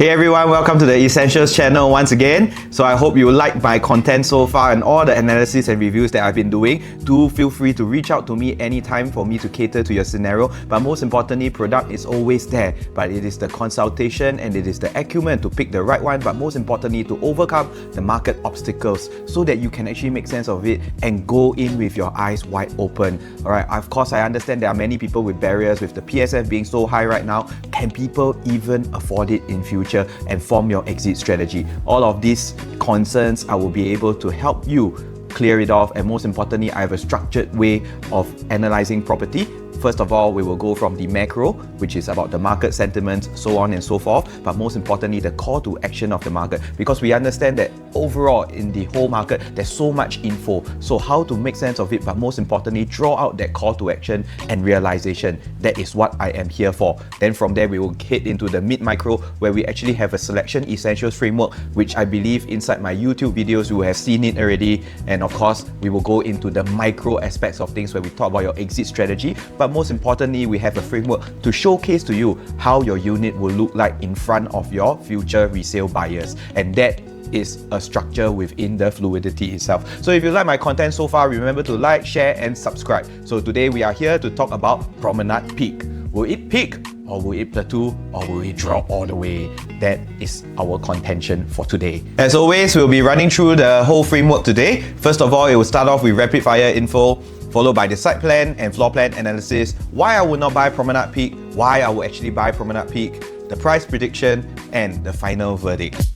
Hey everyone, welcome to the Essentials channel once again. So I hope you like my content so far and all the analysis and reviews that I've been doing. Do feel free to reach out to me anytime for me to cater to your scenario. But most importantly, product is always there. But it is the consultation and it is the acumen to pick the right one. But most importantly, to overcome the market obstacles so that you can actually make sense of it and go in with your eyes wide open. Alright, of course, I understand there are many people with barriers with the PSF being so high right now. Can people even afford it in future? And form your exit strategy. All of these concerns, I will be able to help you clear it off, and most importantly, I have a structured way of analyzing property. First of all, we will go from the macro, which is about the market sentiments, so on and so forth, but most importantly, the call to action of the market, because we understand that overall in the whole market, there's so much info. So how to make sense of it, but most importantly, draw out that call to action and realization. That is what I am here for. Then from there, we will head into the mid-micro, where we actually have a selection essentials framework, which I believe inside my YouTube videos, you will have seen it already. And of course, we will go into the micro aspects of things where we talk about your exit strategy. But most importantly, we have a framework to showcase to you how your unit will look like in front of your future resale buyers. And that is a structure within the fluidity itself. So if you like my content so far, remember to like, share and subscribe. So today we are here to talk about Promenade Peak. Will it peak? Or will it plateau, or will it drop all the way? That is our contention for today. As always, we'll be running through the whole framework today. First of all, it will start off with rapid fire info, followed by the site plan and floor plan analysis, why I would not buy Promenade Peak, why I will actually buy Promenade Peak, the price prediction, and the final verdict.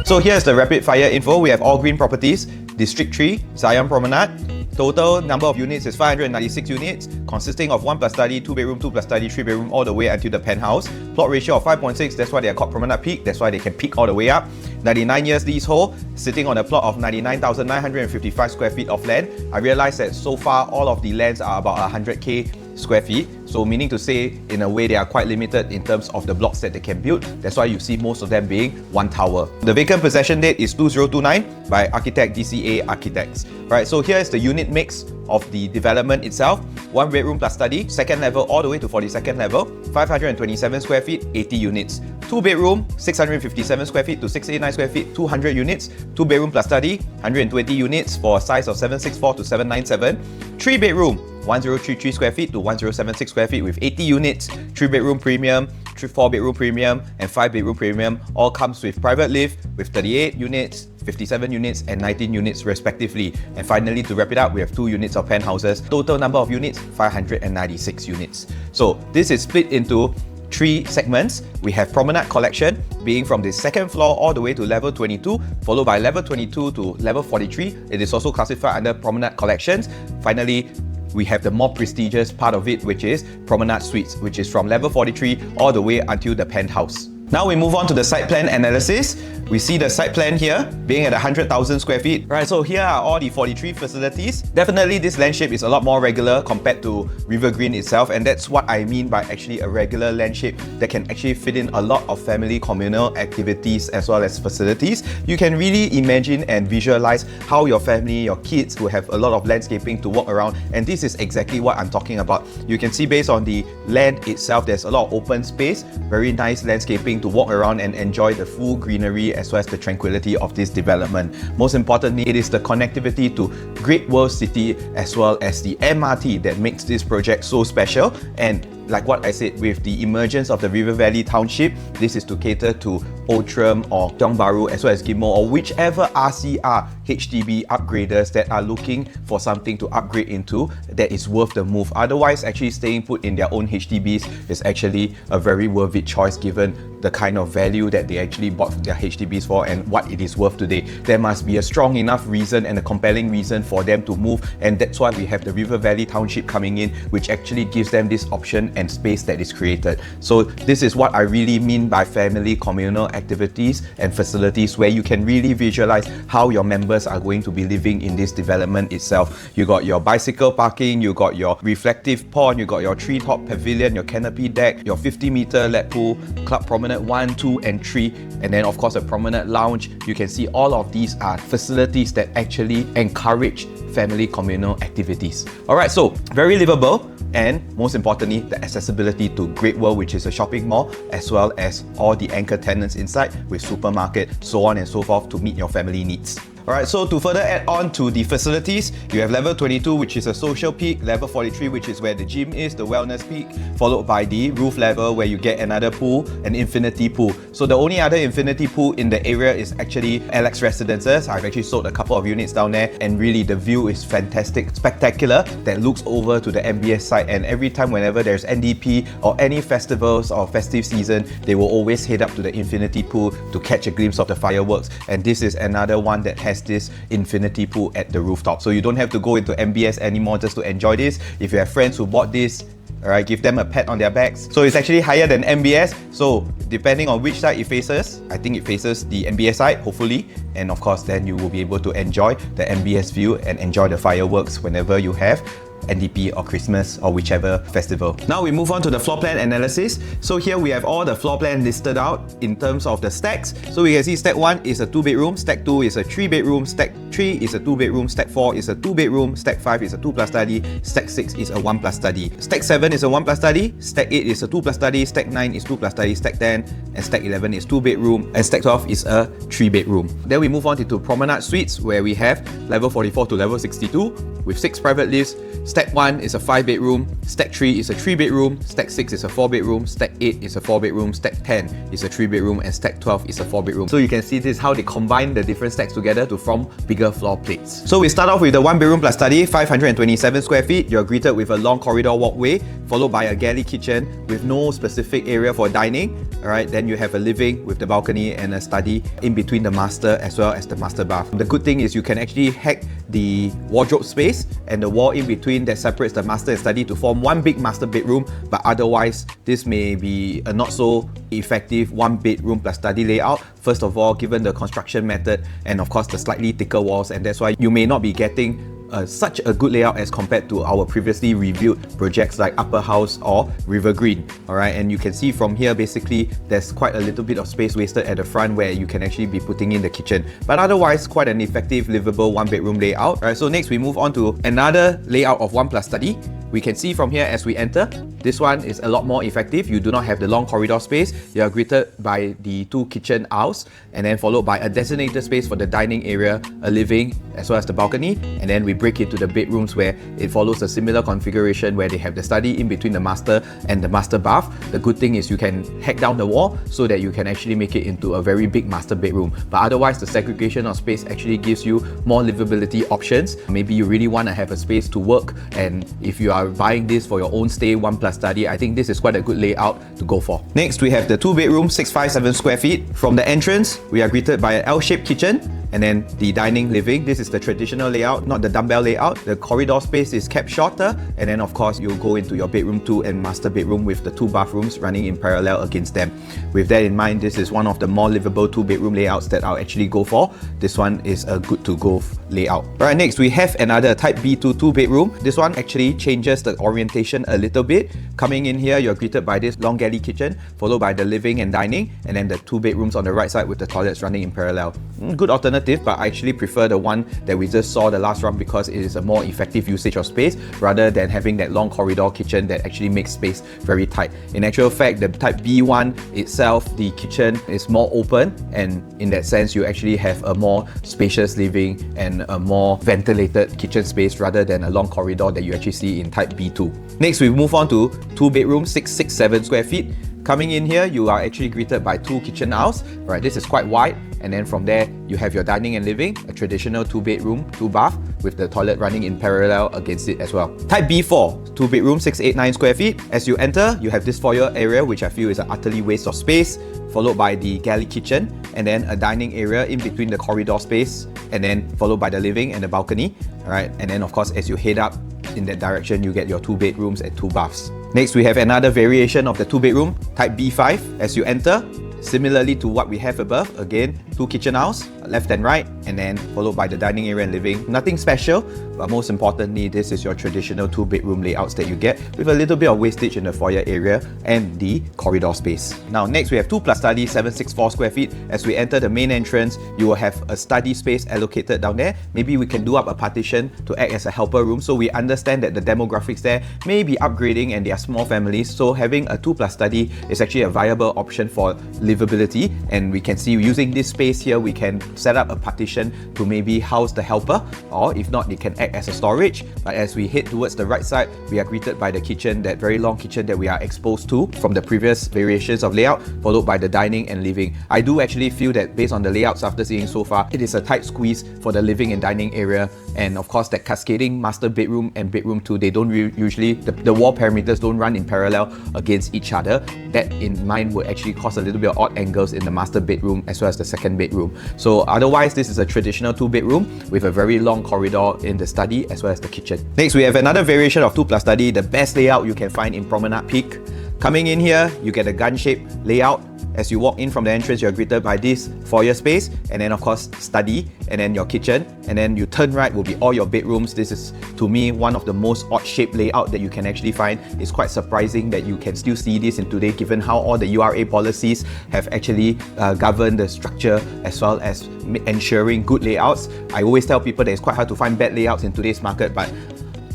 So here's the rapid fire info. We have Allgreen Properties, District 3, Zion Promenade. Total number of units is 596 units, consisting of 1 plus study, 2 bedroom, 2 plus study, 3 bedroom, all the way until the penthouse. Plot ratio of 5.6, that's why they are called Promenade Peak, that's why they can peak all the way up. 99 years leasehold, sitting on a plot of 99,955 square feet of land. I realized that so far all of the lands are about 100k square feet. So meaning to say, in a way, they are quite limited in terms of the blocks that they can build. That's why you see most of them being one tower. The vacant possession date is 2029 by architect DCA Architects. Right, so here is the unit mix of the development itself. 1 bedroom plus study, second level all the way to 42nd level, 527 square feet, 80 units. 2 bedroom, 657 square feet to 689 square feet, 200 units. 2 bedroom plus study, 120 units for a size of 764 to 797. 3 bedroom, 1033 square feet to 1076 square feet with 80 units, 3 bedroom premium, 4 bedroom premium and 5 bedroom premium. All comes with private lift with 38 units, 57 units and 19 units respectively. And finally, to wrap it up, we have 2 units of penthouses. Total number of units, 596 units. So this is split into 3 segments. We have Promenade Collection, being from the second floor all the way to level 22, followed by level 22 to level 43. It is also classified under Promenade Collections. Finally, we have the more prestigious part of it, which is Promenade Suites, which is from level 43 all the way until the penthouse. Now we move on to the site plan analysis. We see the site plan here being at 100,000 square feet. Right, so here are all the 43 facilities. Definitely this land shape is a lot more regular compared to River Green itself, and that's what I mean by actually a regular land shape that can actually fit in a lot of family communal activities as well as facilities. You can really imagine and visualize how your family, your kids will have a lot of landscaping to walk around, and this is exactly what I'm talking about. You can see based on the land itself, there's a lot of open space, very nice landscaping to walk around and enjoy the full greenery as well as the tranquility of this development. Most importantly, it is the connectivity to Great World City as well as the MRT that makes this project so special. And like what I said, with the emergence of the River Valley Township, this is to cater to Outram or Tiong Bahru as well as Ghim Moh or whichever RCR HDB upgraders that are looking for something to upgrade into that is worth the move. Otherwise, actually staying put in their own HDBs is actually a very worth it choice given the kind of value that they actually bought their HDBs for and what it is worth today. There must be a strong enough reason and a compelling reason for them to move, and that's why we have the River Valley Township coming in, which actually gives them this option and space that is created. So this is what I really mean by family communal activities and facilities, where you can really visualize how your members members are going to be living in this development itself. You got your bicycle parking, you got your reflective pond, you got your treetop pavilion, your canopy deck, your 50-meter lap pool, club promenade 1, 2 and 3, and then of course a promenade lounge. You can see all of these are facilities that actually encourage family communal activities. Alright, so very livable, and most importantly, the accessibility to Great World, which is a shopping mall, as well as all the anchor tenants inside with supermarket, so on and so forth, to meet your family needs. Alright, so to further add on to the facilities, you have level 22, which is a social peak, level 43, which is where the gym is, the wellness peak, followed by the roof level where you get another pool, an infinity pool. So the only other infinity pool in the area is actually Alex Residences. I've actually sold a couple of units down there, and really the view is fantastic, spectacular, that looks over to the MBS site. And every time whenever there's NDP or any festivals or festive season, they will always head up to the infinity pool to catch a glimpse of the fireworks. And this is another one that has this infinity pool at the rooftop, so you don't have to go into MBS anymore just to enjoy this. If you have friends who bought this, alright, give them a pat on their backs. So it's actually higher than MBS, so depending on which side it faces, I think it faces the MBS side, hopefully, and of course then you will be able to enjoy the MBS view and enjoy the fireworks whenever you have NDP or Christmas or whichever festival. Now we move on to the floor plan analysis. So here we have all the floor plan listed out in terms of the stacks. So we can see stack 1 is a 2-bedroom, stack 2 is a 3-bedroom, stack 3 is a 2-bedroom, stack 4 is a 2-bedroom, stack 5 is a 2+ study, stack 6 is a 1+ study, stack 7 is a 1+ study, stack 8 is a 2+ study, stack 9 is 2+ study, stack 10 and stack 11 is 2-bedroom, and stack 12 is a 3-bedroom. Then we move on to Promenade Suites, where we have level 44 to level 62 with 6 private lifts. Stack 1 is a 5-bedroom, stack 3 is a 3-bedroom, stack 6 is a 4-bedroom, stack 8 is a 4-bedroom, stack 10 is a 3-bedroom, and stack 12 is a 4-bedroom. So you can see this is how they combine the different stacks together to form bigger floor plates. So we start off with the 1-bedroom plus study, 527 square feet. You're greeted with a long corridor walkway, followed by a galley kitchen with no specific area for dining. Alright, then you have a living with the balcony and a study in between the master as well as the master bath. The good thing is you can actually hack the wardrobe space and the wall in between that separates the master and study to form one big master bedroom, but otherwise this may be a not so effective 1-bedroom plus study layout. First of all, given the construction method and of course the slightly thicker walls, and that's why you may not be getting such a good layout as compared to our previously reviewed projects like Upper House or River Green. Alright, and you can see from here basically there's quite a little bit of space wasted at the front where you can actually be putting in the kitchen, but otherwise quite an effective livable 1-bedroom layout. Alright, so next we move on to another layout of 1+ study. We can see from here as we enter, this one is a lot more effective. You do not have the long corridor space. You are greeted by the 2 kitchen aisles, and then followed by a designated space for the dining area, a living, as well as the balcony. And then we break into the bedrooms where it follows a similar configuration where they have the study in between the master and the master bath. The good thing is you can hack down the wall so that you can actually make it into a very big master bedroom. But otherwise, the segregation of space actually gives you more livability options. Maybe you really want to have a space to work, and if you are buying this for your own stay 1+ study, I think this is quite a good layout to go for. Next, we have the 2-bedroom 657 square feet. From the entrance, we are greeted by an L-shaped kitchen, and then the dining living. This is the traditional layout, not the dumbbell layout. The corridor space is kept shorter, and then of course you'll go into your bedroom 2 and master bedroom with the 2 bathrooms running in parallel against them. With that in mind, this is one of the more livable 2-bedroom layouts that I'll actually go for. This one is a good to go layout. Alright, next we have another type B2 2-bedroom. This one actually changes the orientation a little bit. Coming in here, you're greeted by this long galley kitchen, followed by the living and dining, and then the 2 bedrooms on the right side with the toilets running in parallel. Good alternative, but I actually prefer the one that we just saw the last round because it is a more effective usage of space rather than having that long corridor kitchen that actually makes space very tight. In actual fact, the type B1 itself, the kitchen is more open, and in that sense you actually have a more spacious living and a more ventilated kitchen space rather than a long corridor that you actually see in type B2. Next, we move on to 2-bedroom 667 square feet. Coming in here, you are actually greeted by 2 kitchen aisles. Right, this is quite wide, and then from there you have your dining and living, a traditional 2-bedroom, 2-bath with the toilet running in parallel against it as well. Type B4, 2-bedroom 689 square feet. As you enter, you have this foyer area, which I feel is an utterly waste of space, followed by the galley kitchen, and then a dining area in between the corridor space, and then followed by the living and the balcony. Alright, and then of course as you head up in that direction, you get your 2 bedrooms and 2 baths. Next, we have another variation of the 2-bedroom, type B5. As you enter, similarly to what we have above, again, 2 kitchen aisles, left and right, and then followed by the dining area and living. Nothing special, but most importantly, this is your traditional 2-bedroom layouts that you get with a little bit of wastage in the foyer area and the corridor space. Now next we have 2 plus study, 764 square feet. As we enter the main entrance, you will have a study space allocated down there. Maybe we can do up a partition to act as a helper room, so we understand that the demographics there may be upgrading and they are small families, so having a 2 plus study is actually a viable option for livability. And we can see using this space here, we can set up a partition to maybe house the helper, or if not, it can act as a storage. But as we head towards the right side, we are greeted by the kitchen, that very long kitchen that we are exposed to from the previous variations of layout, followed by the dining and living. I do actually feel that based on the layouts after seeing so far, it is a tight squeeze for the living and dining area. And of course, that cascading master bedroom and bedroom too, they don't usually, the wall perimeters don't run in parallel against each other. That in mind would actually cause a little bit of odd angles in the master bedroom as well as the second bedroom. So otherwise, this is a traditional 2-bedroom with a very long corridor in the study as well as the kitchen. Next, we have another variation of 2 plus study, the best layout you can find in Promenade Peak. Coming in here, you get a gun-shaped layout. As you walk in from the entrance, you're greeted by this foyer space, and then of course study, and then your kitchen, and then you turn right will be all your bedrooms. This is, to me, one of the most odd-shaped layout that you can actually find. It's quite surprising that you can still see this in today, given how all the URA policies have actually governed the structure as well as ensuring good layouts. I always tell people that it's quite hard to find bad layouts in today's market, but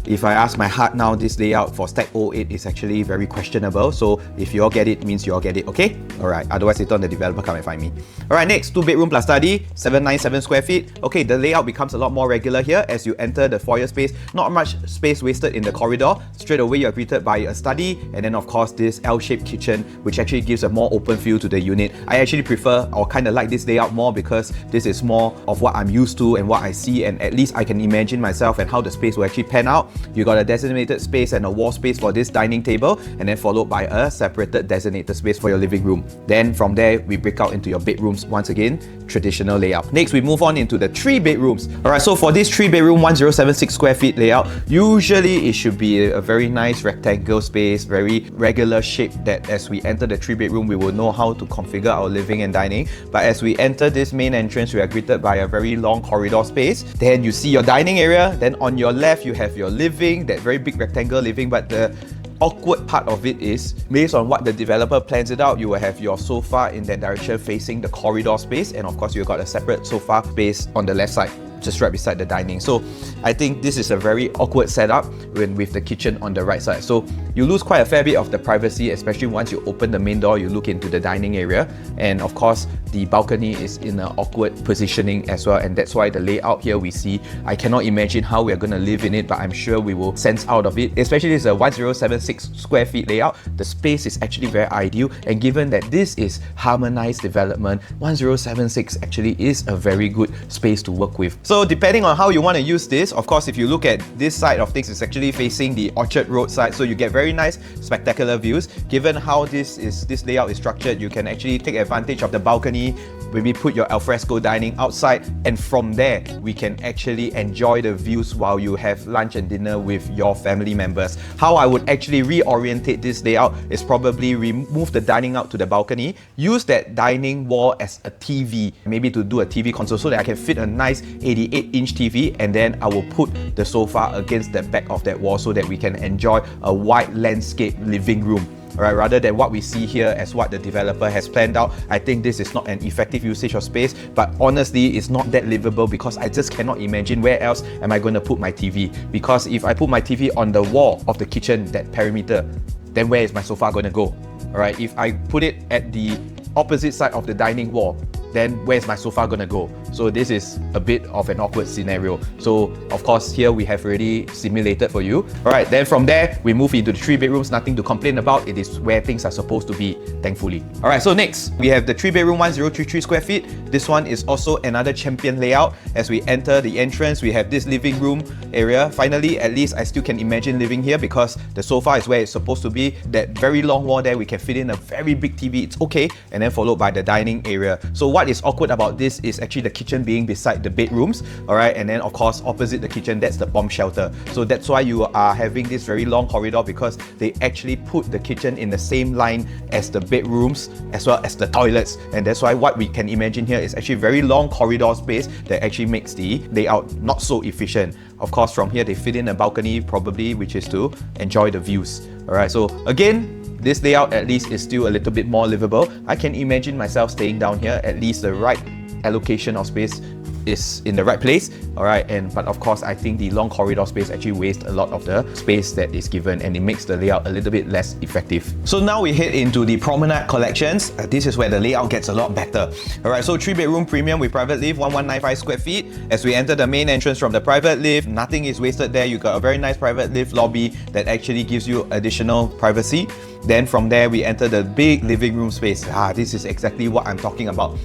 if I ask my heart now, this layout for Stack 08 is actually very questionable. So if you all get it, means you all get it, okay? Alright, otherwise later on the developer come and find me. Alright, next, 2-bedroom plus study, 797 square feet. Okay, the layout becomes a lot more regular here as you enter the foyer space. Not much space wasted in the corridor. Straight away, you're greeted by a study, and then of course this L-shaped kitchen, which actually gives a more open feel to the unit. I actually prefer or kind of like this layout more because this is more of what I'm used to and what I see, and at least I can imagine myself and how the space will actually pan out. You got a designated space and a wall space for this dining table, and then followed by a separated designated space for your living room. Then from there, we break out into your bedrooms once again, traditional layout. Next, we move on into the 3 bedrooms. Alright, so for this 3-bedroom, 1076 square feet layout, usually it should be a very nice rectangle space, very regular shape, that as we enter the 3-bedroom, we will know how to configure our living and dining. But as we enter this main entrance, we are greeted by a very long corridor space. Then you see your dining area. Then on your left, you have your living, that very big rectangle living, but the awkward part of it is, based on what the developer plans it out, you will have your sofa in that direction facing the corridor space, and of course you've got a separate sofa space on the left side, just right beside the dining. So I think this is a very awkward setup with the kitchen on the right side. So you lose quite a fair bit of the privacy, especially once you open the main door, you look into the dining area. And of course, the balcony is in an awkward positioning as well. And that's why the layout here we see, I cannot imagine how we're going to live in it, but I'm sure we will sense out of it. Especially this is a 1076 square feet layout. The space is actually very ideal. And given that this is harmonized development, 1076 actually is a very good space to work with. So depending on how you want to use this, of course, if you look at this side of things, it's actually facing the Orchard Road side, so you get very nice spectacular views. Given how this layout is structured, you can actually take advantage of the balcony, maybe put your alfresco dining outside, and from there we can actually enjoy the views while you have lunch and dinner with your family members. How I would actually reorientate this layout is probably remove the dining out to the balcony, use that dining wall as a TV, maybe to do a TV console so that I can fit a nice 88-inch TV, and then I will put the sofa against the back of that wall so that we can enjoy a wide landscape living room. Alright, rather than what we see here as what the developer has planned out. I think this is not an effective usage of space, but honestly, it's not that livable because I just cannot imagine where else am I going to put my TV. Because if I put my TV on the wall of the kitchen, that perimeter, then where is my sofa going to go? Alright, if I put it at the opposite side of the dining wall, then where's my sofa gonna go? So this is a bit of an awkward scenario. So of course here we have already simulated for you. Alright, then from there we move into the 3 bedrooms, nothing to complain about. It is where things are supposed to be, thankfully. Alright, so next we have the 3-bedroom 1033 square feet. This one is also another champion layout. As we enter the entrance, we have this living room area. Finally, at least I still can imagine living here because the sofa is where it's supposed to be. That very long wall there, we can fit in a very big TV, it's okay. And then followed by the dining area. So what is awkward about this is actually the kitchen being beside the bedrooms, all right, and then of course opposite the kitchen, that's the bomb shelter. So that's why you are having this very long corridor, because they actually put the kitchen in the same line as the bedrooms as well as the toilets, and that's why what we can imagine here is actually very long corridor space that actually makes the layout not so efficient. Of course, from here they fit in a balcony probably, which is to enjoy the views. All right, so again, this layout at least is still a little bit more livable. I can imagine myself staying down here. At least the right allocation of space is in the right place, all right, but of course I think the long corridor space actually wastes a lot of the space that is given, and it makes the layout a little bit less effective. So now we head into the Promenade collections. This is where the layout gets a lot better. All right, so 3-bedroom premium with private lift, 1195 square feet. As we enter the main entrance from the private lift, nothing is wasted there. You got a very nice private lift lobby that actually gives you additional privacy. Then from there we enter the big living room space. This is exactly what I'm talking about.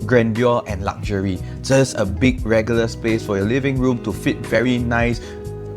Grandeur and luxury. Just a big regular space for your living room to fit very nice,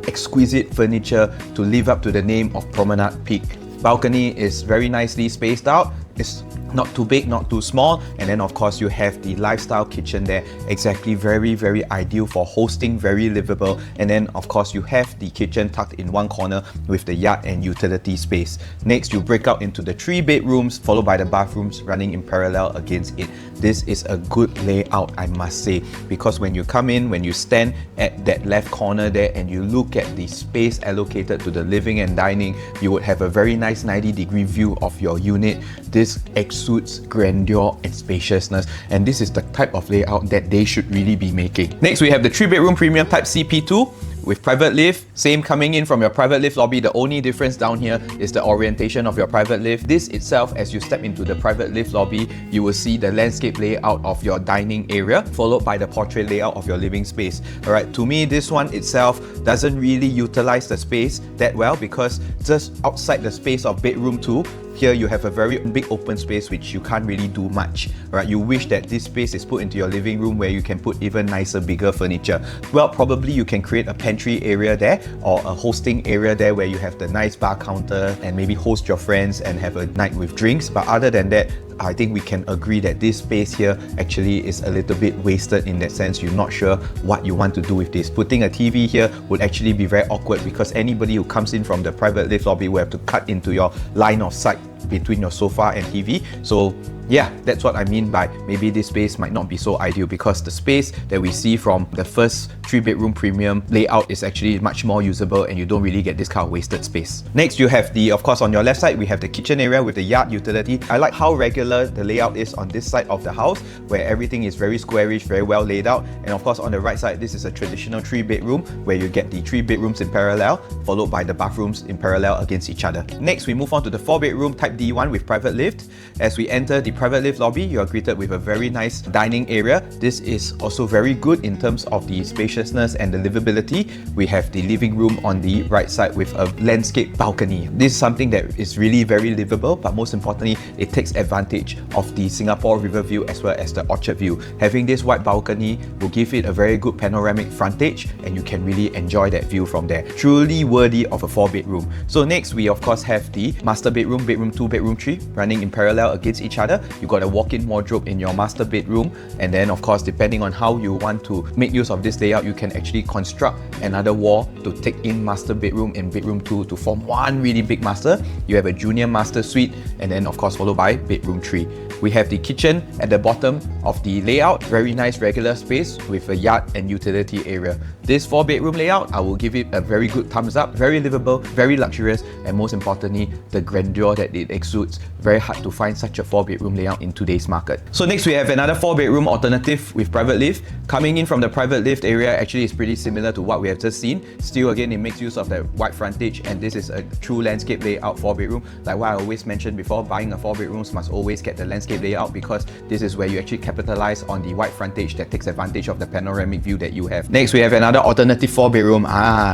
exquisite furniture to live up to the name of Promenade Peak. Balcony is very nicely spaced out. It's not too big, not too small, and then of course you have the lifestyle kitchen there, exactly very ideal for hosting, very livable. And then of course you have the kitchen tucked in one corner with the yard and utility space. Next you break out into the 3 bedrooms, followed by the bathrooms running in parallel against it. This is a good layout, I must say, because when you come in, when you stand at that left corner there and you look at the space allocated to the living and dining, you would have a very nice 90-degree view of your unit. This exudes grandeur and spaciousness, and this is the type of layout that they should really be making. Next we have the 3-bedroom premium type CP2 with private lift, same coming in from your private lift lobby. The only difference down here is the orientation of your private lift. This itself, as you step into the private lift lobby, you will see the landscape layout of your dining area, followed by the portrait layout of your living space. Alright, to me this one itself doesn't really utilize the space that well, because just outside the space of bedroom 2, here you have a very big open space which you can't really do much. Right? You wish that this space is put into your living room where you can put even nicer, bigger furniture. Well, probably you can create a pantry area there, or a hosting area there where you have the nice bar counter and maybe host your friends and have a night with drinks. But other than that, I think we can agree that this space here actually is a little bit wasted in that sense. You're not sure what you want to do with this. Putting a TV here would actually be very awkward, because anybody who comes in from the private lift lobby will have to cut into your line of sight between your sofa and TV. So yeah, that's what I mean by maybe this space might not be so ideal, because the space that we see from the first 3-bedroom premium layout is actually much more usable, and you don't really get this kind of wasted space. Next you have of course on your left side we have the kitchen area with the yard utility. I like how regular the layout is on this side of the house, where everything is very squarish, very well laid out. And of course on the right side, this is a traditional 3-bedroom where you get the 3 bedrooms in parallel, followed by the bathrooms in parallel against each other. Next we move on to the 4-bedroom type D1 with private lift. As we enter the private lift lobby, you are greeted with a very nice dining area. This is also very good in terms of the spaciousness and the livability. We have the living room on the right side with a landscape balcony. This is something that is really very livable, but most importantly, it takes advantage of the Singapore River view as well as the Orchard view. Having this wide balcony will give it a very good panoramic frontage, and you can really enjoy that view from there. Truly worthy of a 4-bedroom. So next we of course have the master bedroom, bedroom 2, bedroom 3 running in parallel against each other. You got a walk-in wardrobe in your master bedroom, and then of course depending on how you want to make use of this layout, you can actually construct another wall to take in master bedroom and bedroom 2 to form one really big master. You have a junior master suite, and then of course followed by bedroom 3. We have the kitchen at the bottom of the layout, very nice regular space with a yard and utility area. This 4-bedroom layout, I will give it a very good thumbs up. Very livable, very luxurious, and most importantly, the grandeur that it exudes. Very hard to find such a 4-bedroom layout in today's market. So next we have another 4-bedroom alternative with private lift. Coming in from the private lift area actually is pretty similar to what we have just seen. Still again, it makes use of the wide frontage, and this is a true landscape layout 4-bedroom. Like what I always mentioned before, buying a 4-bedrooms must always get the landscape layout, because this is where you actually capitalize on the wide frontage that takes advantage of the panoramic view that you have. Next we have another alternative 4-bedroom.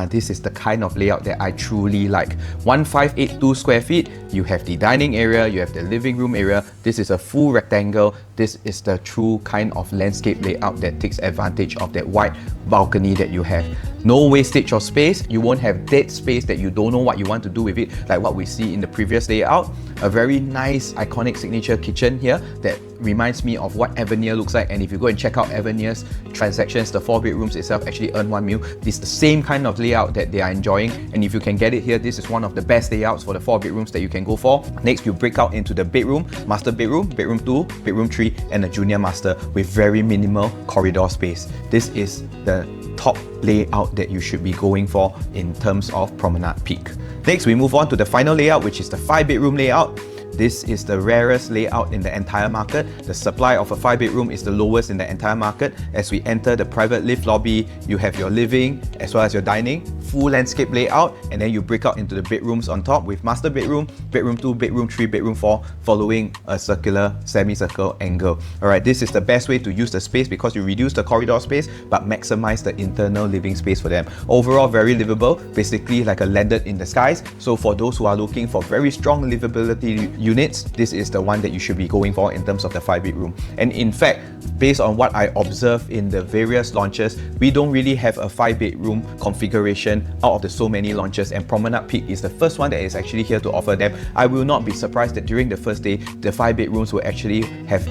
This is the kind of layout that I truly like. 1582 square feet. You have the dining area, you have the living room area. This is a full rectangle. This is the true kind of landscape layout that takes advantage of that wide balcony that you have. No wastage of space. You won't have dead space that you don't know what you want to do with it, like what we see in the previous layout. A very nice iconic signature kitchen here that reminds me of what Avenir looks like. And if you go and check out Avenir's transactions, the 4 bedrooms itself actually earn 1 mil. This is the same kind of layout that they are enjoying, and if you can get it here, this is one of the best layouts for the 4 bedrooms that you can go for. Next, you break out into the bedroom, master bedroom, bedroom 2, bedroom 3, and a junior master with very minimal corridor space. This is the top layout that you should be going for in terms of Promenade Peak. Next, we move on to the final layout, which is the 5 bedroom layout. This is the rarest layout in the entire market. The supply of a 5 bedroom is the lowest in the entire market. As we enter the private lift lobby, you have your living as well as your dining, full landscape layout, and then you break out into the bedrooms on top with master bedroom, bedroom 2, bedroom 3, bedroom 4, following a circular semicircle angle. Alright, this is the best way to use the space because you reduce the corridor space but maximize the internal living space for them. Overall, very livable, basically like a landed in the skies. So for those who are looking for very strong livability units, this is the one that you should be going for in terms of the 5 bedroom. And in fact, based on what I observed in the various launches, we don't really have a 5 bedroom configuration out of the so many launches, and Promenade Peak is the first one that is actually here to offer them. I will not be surprised that during the first day, the 5 bedrooms will actually have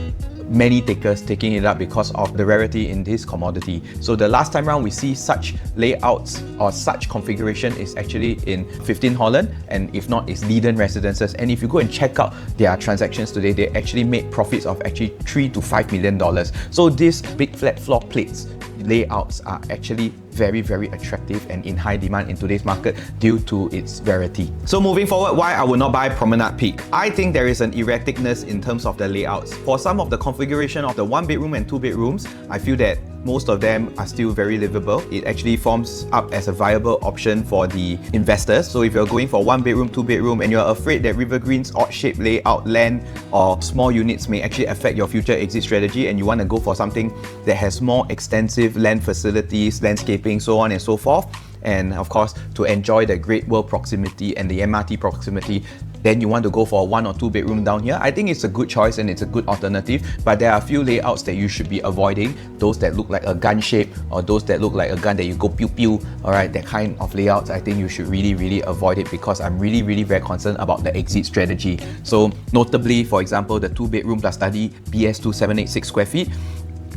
many takers taking it up because of the rarity in this commodity. So the last time round we see such layouts or such configuration is actually in 15 Holland, and if not, it's Leiden Residences. And if you go and check out their transactions today, they actually made profits of actually $3 to $5 million. So these big flat floor plates layouts are actually very, very attractive and in high demand in today's market due to its rarity. So moving forward, why I would not buy Promenade Peak? I think there is an erraticness in terms of the layouts. For some of the configuration of the 1 bedroom and 2 bedrooms, I feel that most of them are still very livable. It actually forms up as a viable option for the investors. So if you're going for 1 bedroom, 2 bedroom, and you're afraid that River Green's odd-shaped layout, land, or small units may actually affect your future exit strategy, and you want to go for something that has more extensive land facilities, landscaping, so on and so forth, and of course to enjoy the Great World proximity and the MRT proximity, then you want to go for a 1 or 2 bedroom down here, I think it's a good choice and it's a good alternative. But there are a few layouts that you should be avoiding, those that look like a gun shape or those that look like a gun that you go pew pew. Alright, that kind of layouts, I think you should really avoid it, because I'm really very concerned about the exit strategy. So notably, for example, the 2 bedroom plus study BS2 786 square feet,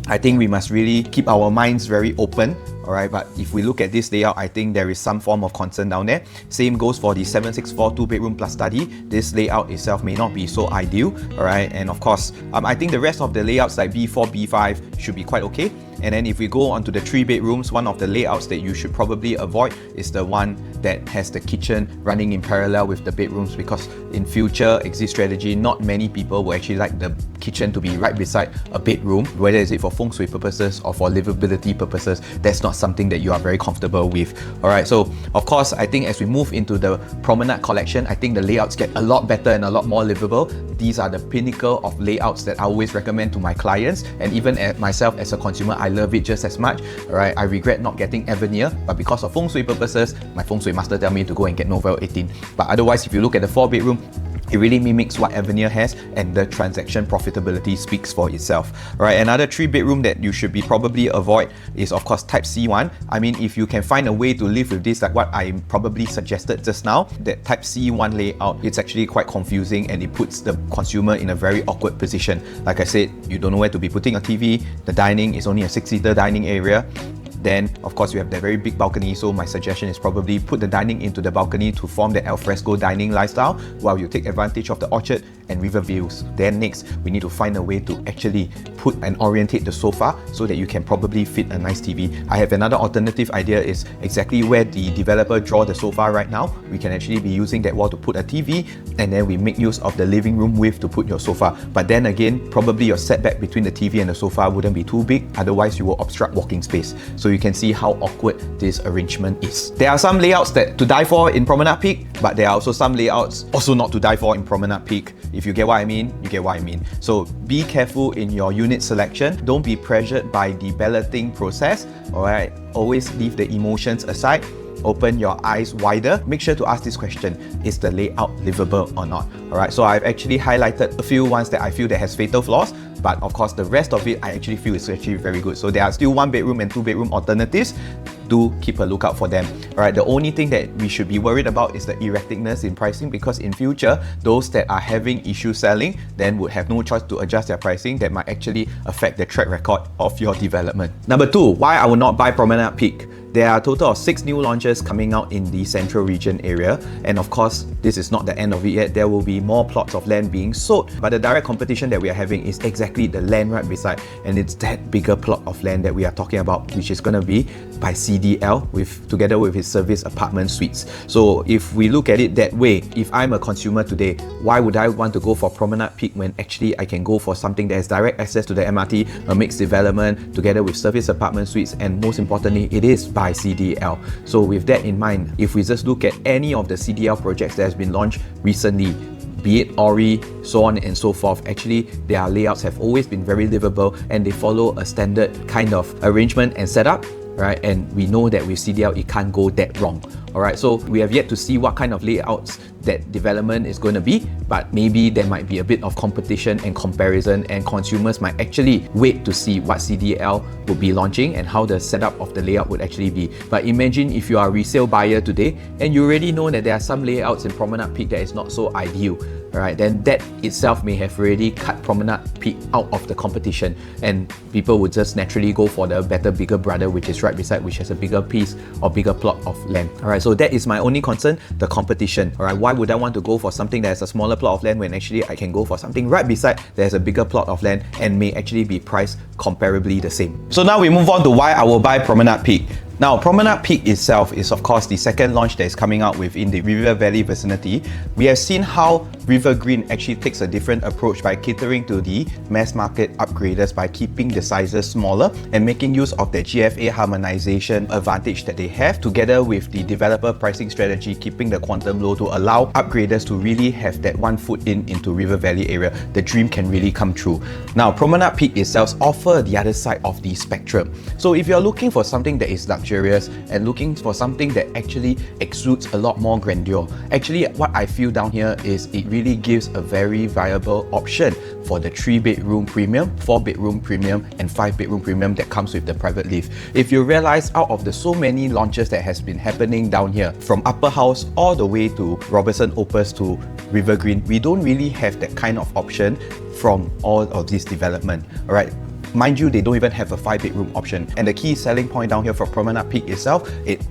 I think we must really keep our minds very open. Alright, but if we look at this layout, I think there is some form of concern down there. Same goes for the 764 2 bedroom plus study. This layout itself may not be so ideal. Alright, and of course, I think the rest of the layouts like B4, B5 should be quite okay. And then if we go on to the 3 bedrooms, one of the layouts that you should probably avoid is the one that has the kitchen running in parallel with the bedrooms, because in future exit strategy, not many people will actually like the kitchen to be right beside a bedroom, whether it's for feng shui purposes or for livability purposes. That's not something that you are very comfortable with. Alright, so of course, I think as we move into the Promenade collection, I think the layouts get a lot better and a lot more livable. These are the pinnacle of layouts that I always recommend to my clients, and even myself as a consumer, I love it just as much. Alright, I regret not getting Avenir, but because of feng shui purposes, my feng shui master tell me to go and get Novel 18. But otherwise, if you look at the 4 bedroom, it really mimics what Avenir has, and the transaction profitability speaks for itself. Right, another 3 bedroom that you should be probably avoid is of course Type C1. I mean, if you can find a way to live with this, like what I probably suggested just now, that Type C1 layout, it's actually quite confusing and it puts the consumer in a very awkward position. Like I said, you don't know where to be putting a TV, the dining is only a 6-seater dining area. Then, of course, you have that very big balcony, so my suggestion is probably put the dining into the balcony to form the alfresco dining lifestyle while you take advantage of the orchard and river views. Then next, we need to find a way to actually put and orientate the sofa so that you can probably fit a nice TV. I have another alternative idea, is exactly where the developer draw the sofa right now. We can actually be using that wall to put a TV, and then we make use of the living room width to put your sofa. But then again, probably your setback between the TV and the sofa wouldn't be too big, otherwise you will obstruct walking space. So you can see how awkward this arrangement is. There are some layouts that to die for in Promenade Peak, but there are also some layouts also not to die for in Promenade Peak. If you get what I mean, you get what I mean. So be careful in your unit selection. Don't be pressured by the balloting process. Alright, always leave the emotions aside. Open your eyes wider. Make sure to ask this question: is the layout livable or not? Alright, so I've actually highlighted a few ones that I feel that has fatal flaws, but of course the rest of it I actually feel is actually very good. So there are still 1 bedroom and 2 bedroom alternatives. do keep a lookout for them. Alright, the only thing that we should be worried about is the erraticness in pricing, because in future, those that are having issues selling then would have no choice to adjust their pricing. That might actually affect the track record of your development. Number 2, why I will not buy Promenade Peak. There are a total of 6 new launches coming out in the central region area, and of course this is not the end of it yet. There will be more plots of land being sold, but the direct competition that we are having is exactly the land right beside, and it's that bigger plot of land that we are talking about, which is going to be by CDL together with his service apartment suites. So if we look at it that way, if I'm a consumer today, why would I want to go for Promenade Peak when actually I can go for something that has direct access to the MRT, a mixed development together with service apartment suites, and most importantly, it is by CDL. So with that in mind, if we just look at any of the CDL projects that has been launched recently, be it Ori, so on and so forth, actually their layouts have always been very livable and they follow a standard kind of arrangement and setup, right? And we know that with CDL it can't go that wrong. Alright, so we have yet to see what kind of layouts that development is going to be, but maybe there might be a bit of competition and comparison, and consumers might actually wait to see what CDL would be launching and how the setup of the layout would actually be. But imagine if you are a resale buyer today and you already know that there are some layouts in Promenade Peak that is not so ideal, right? Then that itself may have already cut Promenade Peak out of the competition, and people would just naturally go for the better, bigger brother, which is right beside, which has a bigger piece or bigger plot of land. Alright, so that is my only concern, the competition. Alright, why would I want to go for something that has a smaller plot of land when actually I can go for something right beside that has a bigger plot of land and may actually be priced comparably the same. So now we move on to why I will buy Promenade Peak. Now, Promenade Peak itself is of course the second launch that is coming out within the River Valley vicinity. We have seen how River Green actually takes a different approach by catering to the mass market upgraders by keeping the sizes smaller and making use of the GFA harmonization advantage that they have, together with the developer pricing strategy, keeping the quantum low to allow upgraders to really have that one foot into River Valley area. The dream can really come true. Now, Promenade Peak itself offers the other side of the spectrum. So if you're looking for something that is luxurious and looking for something that actually exudes a lot more grandeur, actually what I feel down here is it really gives a very viable option for the 3-bedroom premium, 4-bedroom premium and 5-bedroom premium that comes with the private lift. If you realize, out of the so many launches that has been happening down here, from Upper House all the way to Robertson Opus to River Green, we don't really have that kind of option from all of this development. Alright, mind you, they don't even have a 5-bedroom option. And the key selling point down here for Promenade Peak itself, it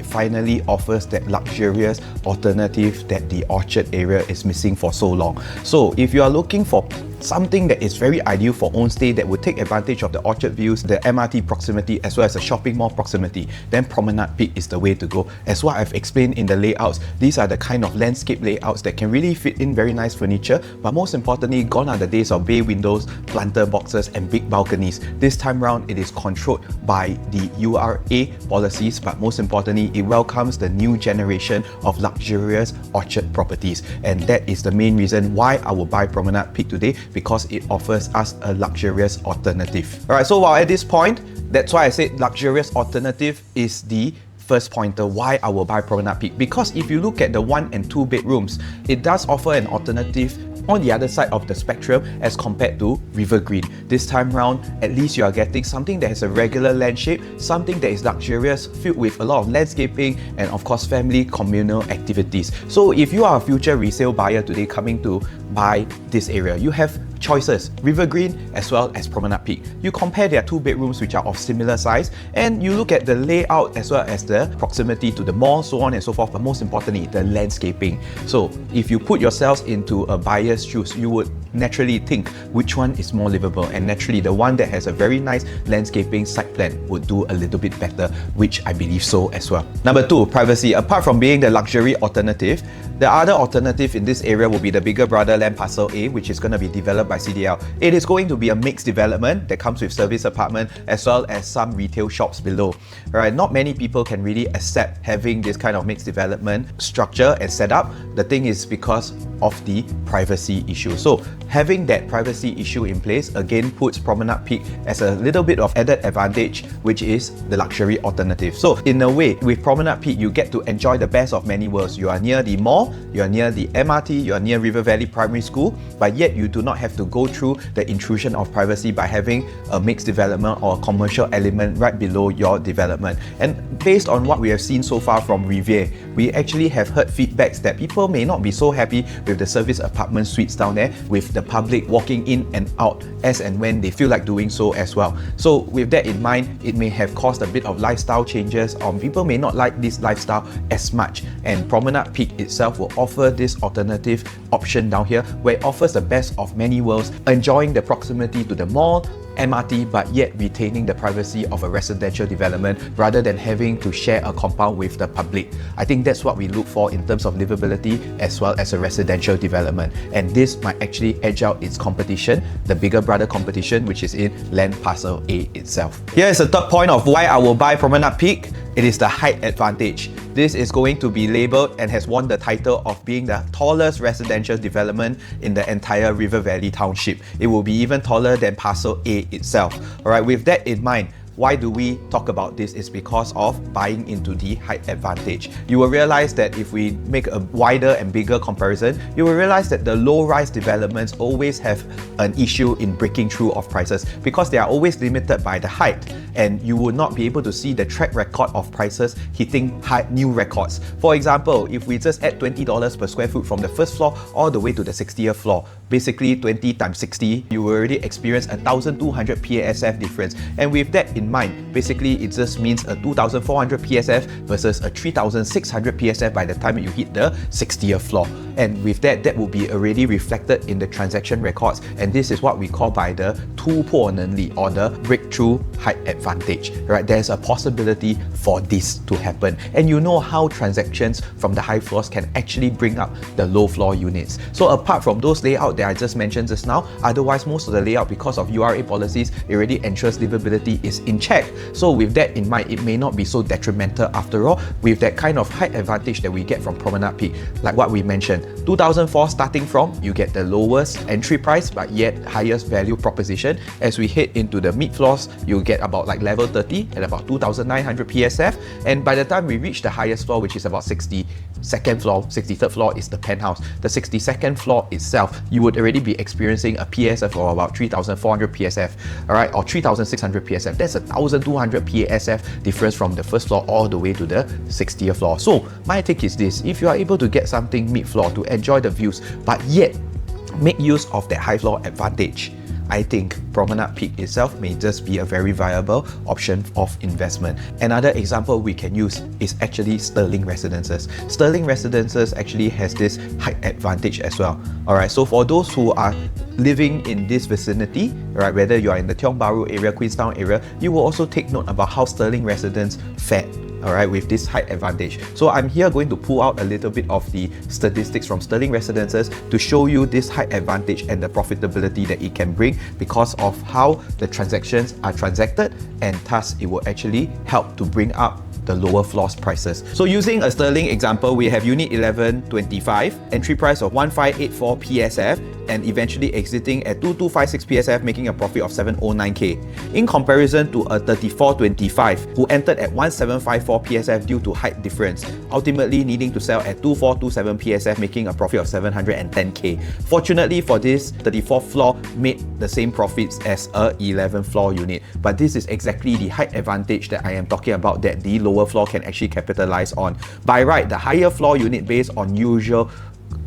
finally offers that luxurious alternative that the Orchard area is missing for so long. So if you are looking for something that is very ideal for own stay, that would take advantage of the Orchard views, the MRT proximity, as well as the shopping mall proximity, then Promenade Peak is the way to go. As what I've explained in the layouts, these are the kind of landscape layouts that can really fit in very nice furniture, but most importantly, gone are the days of bay windows, planter boxes and big balconies. This time round, it is controlled by the URA policies, but most importantly, it welcomes the new generation of luxurious Orchard properties. And that is the main reason why I will buy Promenade Peak today, because it offers us a luxurious alternative. Alright, so while at this point, that's why I said luxurious alternative is the first pointer why I will buy Promenade Peak. Because if you look at the 1 and 2 bedrooms, it does offer an alternative on the other side of the spectrum as compared to River Green. This time round, at least you are getting something that has a regular land shape, something that is luxurious, filled with a lot of landscaping and of course family communal activities. So if you are a future resale buyer today coming to buy this area, you have choices, River Green as well as Promenade Peak. You compare their 2 bedrooms which are of similar size, and you look at the layout as well as the proximity to the mall, so on and so forth, but most importantly, the landscaping. So if you put yourselves into a buyer's shoes, you would naturally think which one is more livable, and naturally the one that has a very nice landscaping site plan would do a little bit better, which I believe so as well. Number 2, privacy. Apart from being the luxury alternative, the other alternative in this area will be the bigger brother land parcel A, which is going to be developed by CDL. It is going to be a mixed development that comes with service apartment as well as some retail shops below. Alright, not many people can really accept having this kind of mixed development structure and setup. The thing is because of the privacy issue. So having that privacy issue in place again puts Promenade Peak as a little bit of added advantage, which is the luxury alternative. So in a way, with Promenade Peak, you get to enjoy the best of many worlds. You are near the mall, you are near the MRT, you are near River Valley Primary School, but yet you do not have to to go through the intrusion of privacy by having a mixed development or a commercial element right below your development. And based on what we have seen so far from Riviere, we actually have heard feedbacks that people may not be so happy with the service apartment suites down there, with the public walking in and out as and when they feel like doing so as well. So with that in mind, it may have caused a bit of lifestyle changes, or people may not like this lifestyle as much. And Promenade Peak itself will offer this alternative option down here, where it offers the best of many worlds, enjoying the proximity to the mall, MRT, but yet retaining the privacy of a residential development rather than having to share a compound with the public. I think that's what we look for in terms of livability as well as a residential development. And this might actually edge out its competition, the bigger brother competition, which is in Land Parcel A itself. Here is the third point of why I will buy Promenade Peak. It is the height advantage. This is going to be labelled and has won the title of being the tallest residential development in the entire River Valley Township. It will be even taller than Parcel A itself. Alright, with that in mind, why do we talk about this? Is because of buying into the height advantage. You will realize that if we make a wider and bigger comparison, you will realize that the low-rise developments always have an issue in breaking through of prices because they are always limited by the height, and you will not be able to see the track record of prices hitting new records. For example, if we just add $20 per square foot from the first floor all the way to the 60th floor, basically 20 times 60, you will already experience a 1,200 PSF difference. And with that in mind, basically it just means a 2,400 PSF versus a 3,600 PSF by the time you hit the 60th floor. And with that, that will be already reflected in the transaction records, and this is what we call by the 2.能力 or the breakthrough height advantage. Right? There's a possibility for this to happen, and you know how transactions from the high floors can actually bring up the low floor units. So apart from those layouts that I just mentioned just now, otherwise most of the layout, because of URA policies, it already ensures livability is in check. So with that in mind, it may not be so detrimental after all, with that kind of height advantage that we get from Promenade Peak. Like what we mentioned, 2004 starting from, you get the lowest entry price but yet highest value proposition. As we head into the mid floors, you get about like level 30 at about 2,900 PSF, and by the time we reach the highest floor, which is about 62nd floor, 63rd floor is the penthouse. The 62nd floor itself, you would already be experiencing a PSF of about 3,400 PSF, alright, or 3,600 PSF. That's a 1,200 PSF difference from the first floor all the way to the 60th floor. So my take is this: if you are able to get something mid floor to enjoy the views but yet make use of that high floor advantage, I think Promenade Peak itself may just be a very viable option of investment. Another example we can use is actually Sterling Residences. Sterling Residences actually has this height advantage as well. Alright, so for those who are living in this vicinity, right, whether you are in the Tiong Bahru area, Queenstown area, you will also take note about how Sterling Residence fared, alright, with this height advantage. So I'm here going to pull out a little bit of the statistics from Sterling Residences to show you this height advantage and the profitability that it can bring because of how the transactions are transacted, and thus it will actually help to bring up the lower floors prices. So using a Sterling example, we have Unit 1125, entry price of 1584 PSF, and eventually exiting at 2256 PSF, making a profit of 709k. In comparison to a 3425 who entered at 1754 PSF due to height difference, ultimately needing to sell at 2427 PSF, making a profit of 710k. Fortunately for this, 34th floor made the same profits as a 11th floor unit, but this is exactly the height advantage that I am talking about that the lower floor can actually capitalize on. By right, the higher floor unit, based on usual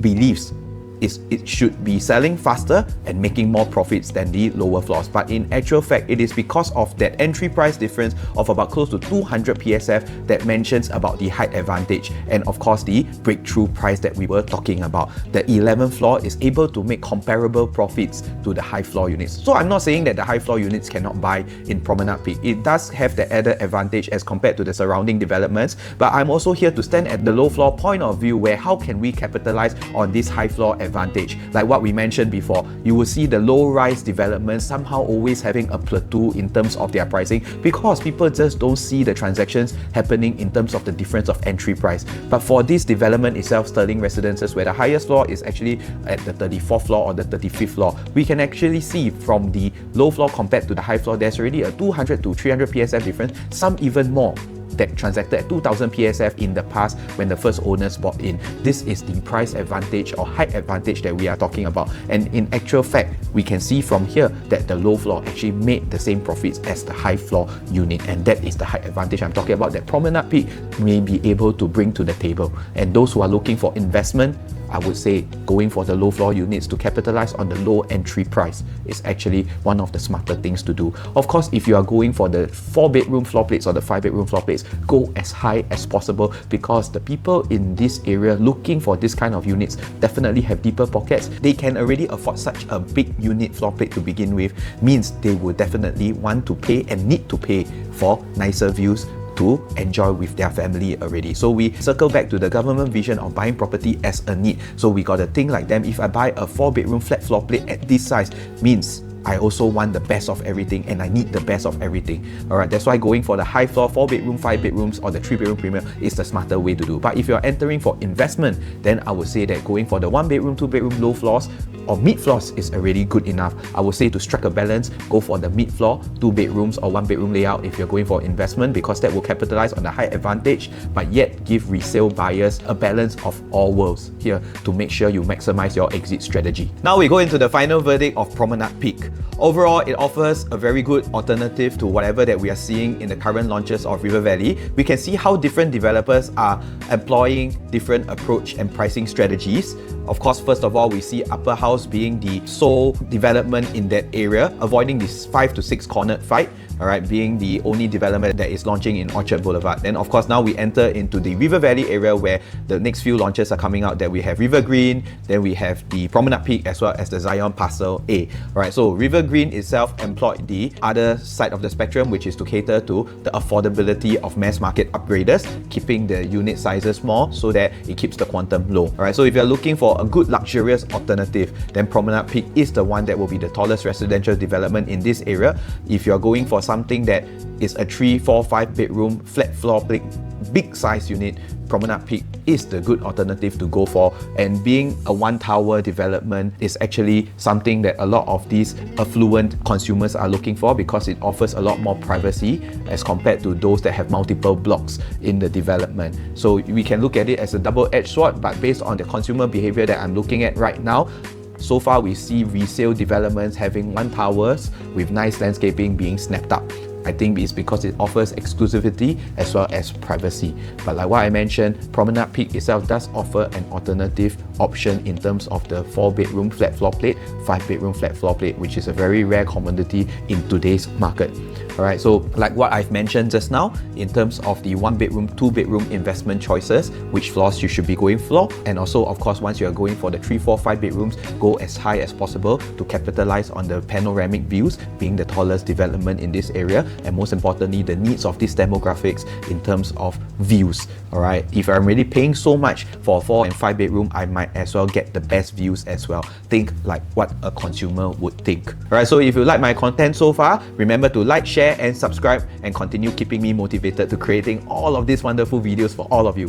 beliefs, it should be selling faster and making more profits than the lower floors, but in actual fact it is because of that entry price difference of about close to 200 PSF that mentions about the height advantage, and of course the breakthrough price that we were talking about. The 11th floor is able to make comparable profits to the high floor units. So I'm not saying that the high floor units cannot buy in Promenade Peak. It does have the added advantage as compared to the surrounding developments, but I'm also here to stand at the low floor point of view, where how can we capitalize on this high floor advantage. Like what we mentioned before, you will see the low-rise developments somehow always having a plateau in terms of their pricing because people just don't see the transactions happening in terms of the difference of entry price. But for this development itself, Sterling Residences, where the highest floor is actually at the 34th floor or the 35th floor, we can actually see from the low floor compared to the high floor, there's already a 200 to 300 PSF difference, some even more. that transacted at 2000 PSF in the past when the first owners bought in. This is the price advantage or height advantage that we are talking about. And in actual fact, we can see from here that the low floor actually made the same profits as the high floor unit, and that is the height advantage I'm talking about that Promenade Peak may be able to bring to the table. And those who are looking for investment, I would say going for the low floor units to capitalize on the low entry price is actually one of the smarter things to do. Of course, if you are going for the 4-bedroom floor plates or the 5-bedroom floor plates, go as high as possible, because the people in this area looking for this kind of units definitely have deeper pockets. They can already afford such a big unit floor plate to begin with, means they will definitely want to pay and need to pay for nicer views to enjoy with their family already. So we circle back to the government vision of buying property as a need. So we got to think like them. If I buy a 4-bedroom flat floor plate at this size, means I also want the best of everything and I need the best of everything. Alright, that's why going for the high floor 4-bedroom, 5 bedrooms or the 3-bedroom premium is the smarter way to do. But if you're entering for investment, then I would say that going for the 1-bedroom, 2-bedroom low floors or mid floors is already good enough. I would say to strike a balance, go for the mid floor, 2 bedrooms or 1-bedroom layout if you're going for investment, because that will capitalize on the high advantage but yet give resale buyers a balance of all worlds here to make sure you maximize your exit strategy. Now we go into the final verdict of Promenade Peak. Overall, it offers a very good alternative to whatever that we are seeing in the current launches of River Valley. We can see how different developers are employing different approach and pricing strategies. Of course, first of all, we see Upper House being the sole development in that area, avoiding this 5 to 6 cornered fight. Alright, being the only development that is launching in Orchard Boulevard. Then of course now we enter into the River Valley area where the next few launches are coming out. That we have River Green, then we have the Promenade Peak as well as the Zion Parcel A. Alright, so River Green itself employed the other side of the spectrum, which is to cater to the affordability of mass market upgraders, keeping the unit sizes small so that it keeps the quantum low. Alright, so if you're looking for a good luxurious alternative, then Promenade Peak is the one that will be the tallest residential development in this area. If you're going for something that is a 3, 4, 5 bedroom flat floor plate big size unit, Promenade Peak is the good alternative to go for. And being a 1 tower development is actually something that a lot of these affluent consumers are looking for, because it offers a lot more privacy as compared to those that have multiple blocks in the development. So we can look at it as a double-edged sword, but based on the consumer behavior that I'm looking at right now, so far we see resale developments having 1 towers with nice landscaping being snapped up. I think it's because it offers exclusivity as well as privacy. But like what I mentioned, Promenade Peak itself does offer an alternative option in terms of the 4-bedroom flat floor plate, 5-bedroom flat floor plate, which is a very rare commodity in today's market. Alright, so like what I've mentioned just now, in terms of the 1-bedroom, 2-bedroom investment choices, which floors you should be going for, and also of course once you are going for the 3, 4, 5 bedrooms, go as high as possible to capitalize on the panoramic views, being the tallest development in this area, and most importantly the needs of these demographics in terms of views. Alright, if I'm really paying so much for a 4 and 5 bedroom, I might as well get the best views as well. Think like what a consumer would think. Alright, so if you like my content so far, remember to like, share and subscribe, and continue keeping me motivated to creating all of these wonderful videos for all of you.